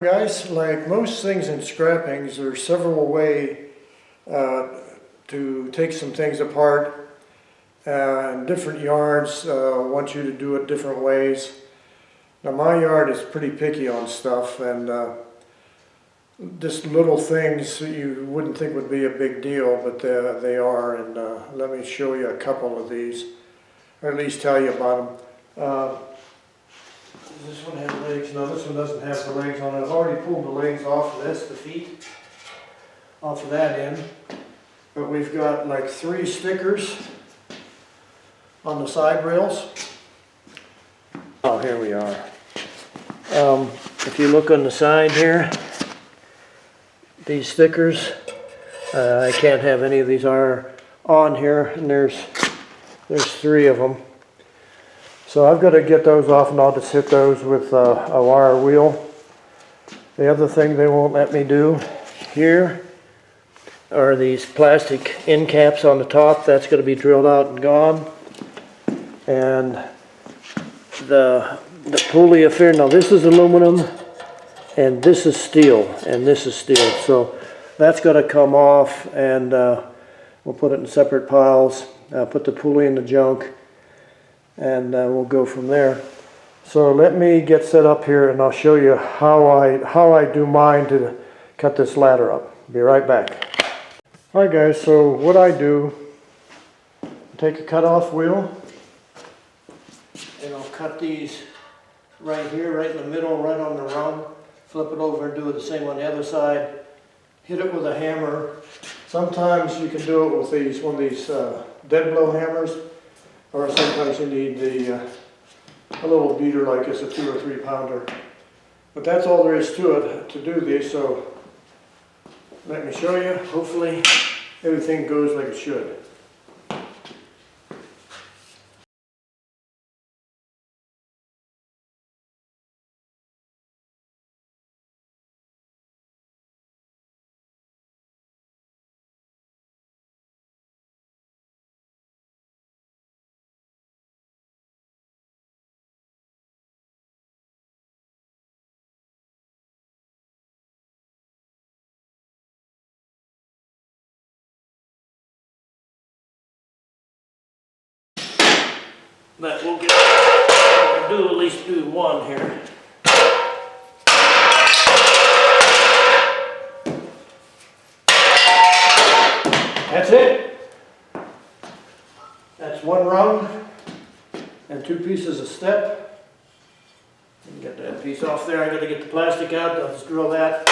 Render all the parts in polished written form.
Guys, like most things in scrappings, there's several ways to take some things apart. Different yards want you to do it different ways. Now my yard is pretty picky on stuff, and just little things you wouldn't think would be a big deal, but they are. And let me show you a couple of these, or at least tell you about them. Does this one have legs? No, this one doesn't have the legs on it. I've already pulled the legs off of this, the feet, off of that end. But we've got like 3 stickers on the side rails. Oh, here we are. If you look on the side here, these stickers, I can't have any of these are on here, and there's 3 of them. So I've got to get those off, and I'll just hit those with a wire wheel. The other thing they won't let me do here are these plastic end caps on the top. That's going to be drilled out and gone. And the pulley affair, now this is aluminum, and this is steel, and this is steel. So that's got to come off, and we'll put it in separate piles. Put the pulley in the junk, and we'll go from there. So let me get set up here, and I'll show you how I do mine to cut this ladder up. Be right back. Alright guys, so what I do, take a cut-off wheel, and I'll cut these right here, right in the middle, right on the rung. Flip it over and do it the same on the other side. Hit it with a hammer. Sometimes you can do it with one of these dead blow hammers, or sometimes you need a little beater like this, a 2 or 3 pounder. But that's all there is to it to do these, so let me show you. Hopefully everything goes like it should. But we'll at least do one here. That's it. That's one rung and 2 pieces of step. Get that piece off there. I got to get the plastic out. I'll just drill that.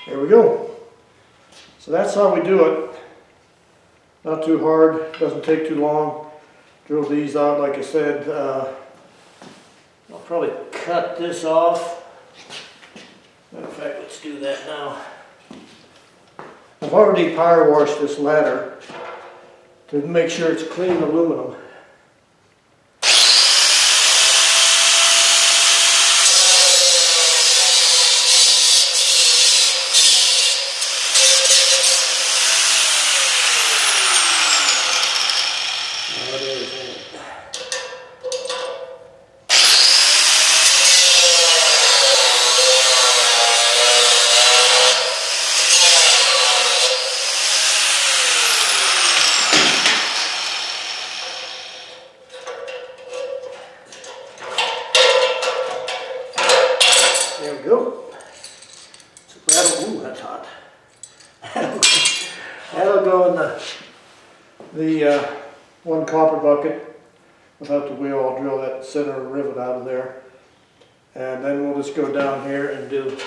There we go. So that's how we do it. Not too hard, doesn't take too long. Drill these out, like I said. I'll probably cut this off. Matter of fact, let's do that now. I've already power washed this ladder to make sure it's clean aluminum. There we go. So that's hot. That'll go in the one copper bucket without the wheel. I'll drill that center rivet out of there. And then we'll just go down here and do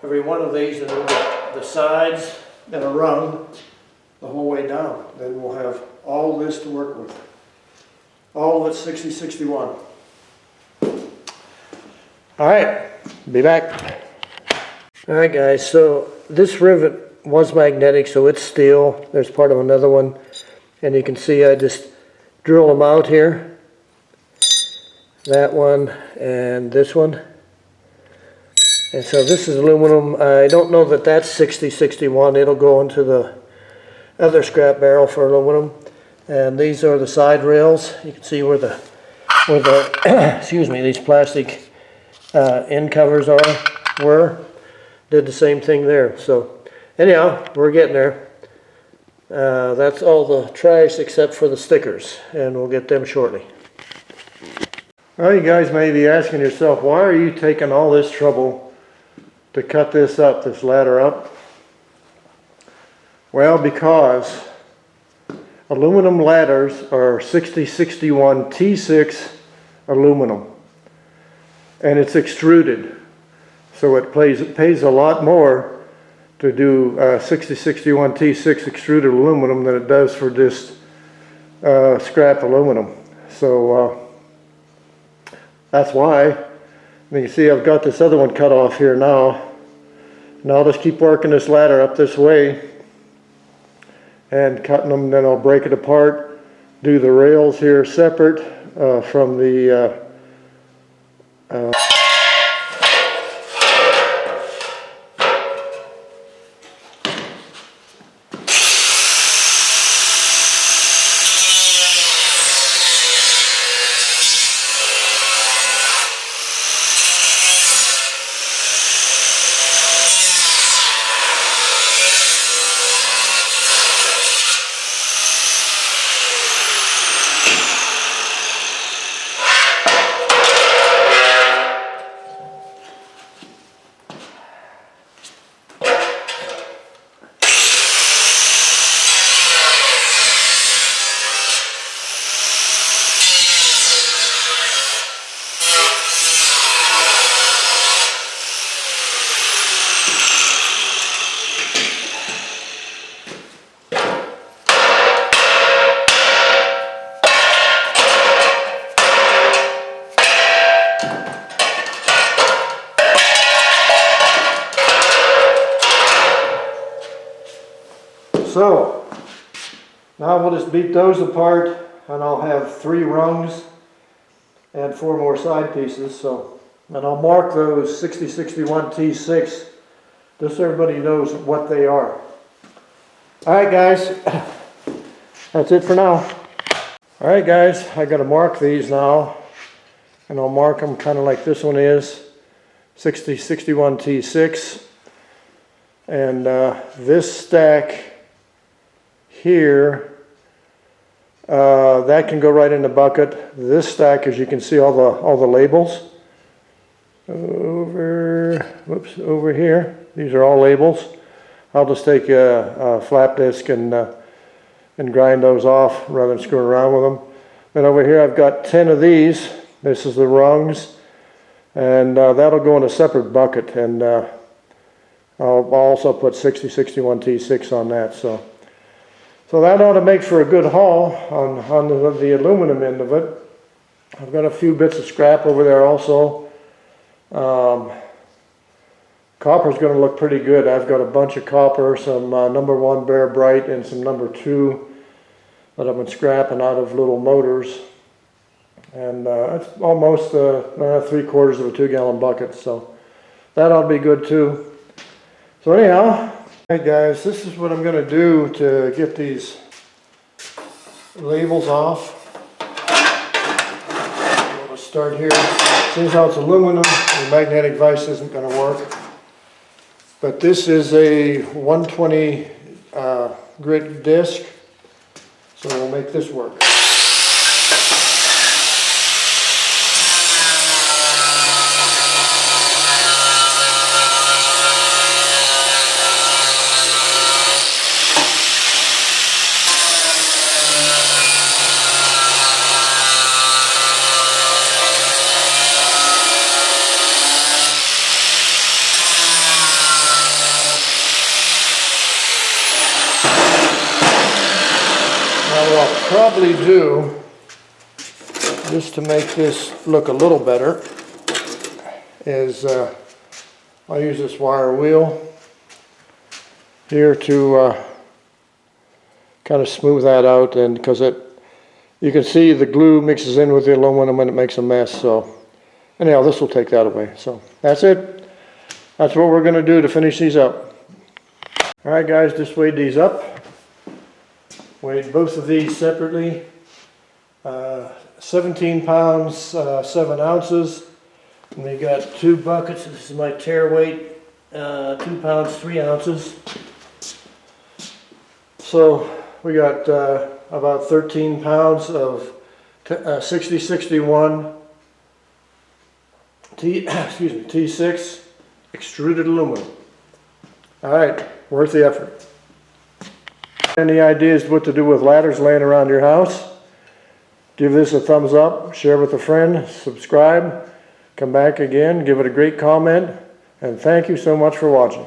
every one of these, and then the sides and a rung the whole way down. Then we'll have all this to work with. All of it 60-61. Alright, be back. Alright guys, so this rivet was magnetic, so it's steel. There's part of another one. And you can see I just drill them out here. That one and this one. And so this is aluminum. I don't know that that's 6061. It'll go into the other scrap barrel for aluminum. And these are the side rails. You can see where the excuse me, these plastic end covers were. Did the same thing there. So anyhow, we're getting there. That's all the trash except for the stickers, and we'll get them shortly. Well, you guys may be asking yourself, why are you taking all this trouble to cut this ladder up? Well, because aluminum ladders are 6061 T6 aluminum, and it's extruded, so it pays a lot more to do 6061 T6 extruded aluminum than it does for just scrap aluminum. So that's why. And you can see I've got this other one cut off here now. Now I'll just keep working this ladder up this way and cutting them, then I'll break it apart, do the rails here separate from the So, now we'll just beat those apart, and I'll have 3 rungs and 4 more side pieces. So, and I'll mark those 6061 T6 just so everybody knows what they are. Alright guys, that's it for now. Alright guys, I gotta mark these now, and I'll mark them kind of like this one is, 6061 T6, and this stack here, that can go right in the bucket. This stack, as you can see, all the labels over here. These are all labels. I'll just take a flap disc and grind those off rather than screwing around with them. Then over here, I've got 10 of these. This is the rungs, and that'll go in a separate bucket. And I'll also put 6061 T6 on that. So that ought to make for a good haul on the aluminum end of it. I've got a few bits of scrap over there also. Copper's going to look pretty good. I've got a bunch of copper, some number 1 Bear Bright and some number 2 that I've been scrapping out of little motors. And it's almost 3/4 of a 2-gallon bucket, so that ought to be good too. So anyhow, hey guys, this is what I'm going to do to get these labels off. I'm going to start here. Seeing how it's aluminum, the magnetic vise isn't going to work. But this is a 120 grit disc, so we'll make this work. What I'll probably do, just to make this look a little better, is I'll use this wire wheel here to kind of smooth that out, and because you can see the glue mixes in with the aluminum and it makes a mess. So anyhow, this will take that away. So that's it. That's what we're going to do to finish these up. Alright guys, just weighed these up. Weighed both of these separately. 17 pounds, 7 ounces. And we got 2 buckets. This is my tare weight, 2 pounds, 3 ounces. So we got about 13 pounds of 6061 T6 extruded aluminum. All right, worth the effort. Any ideas what to do with ladders laying around your house? Give this a thumbs up, share with a friend, subscribe, come back again, give it a great comment, and thank you so much for watching.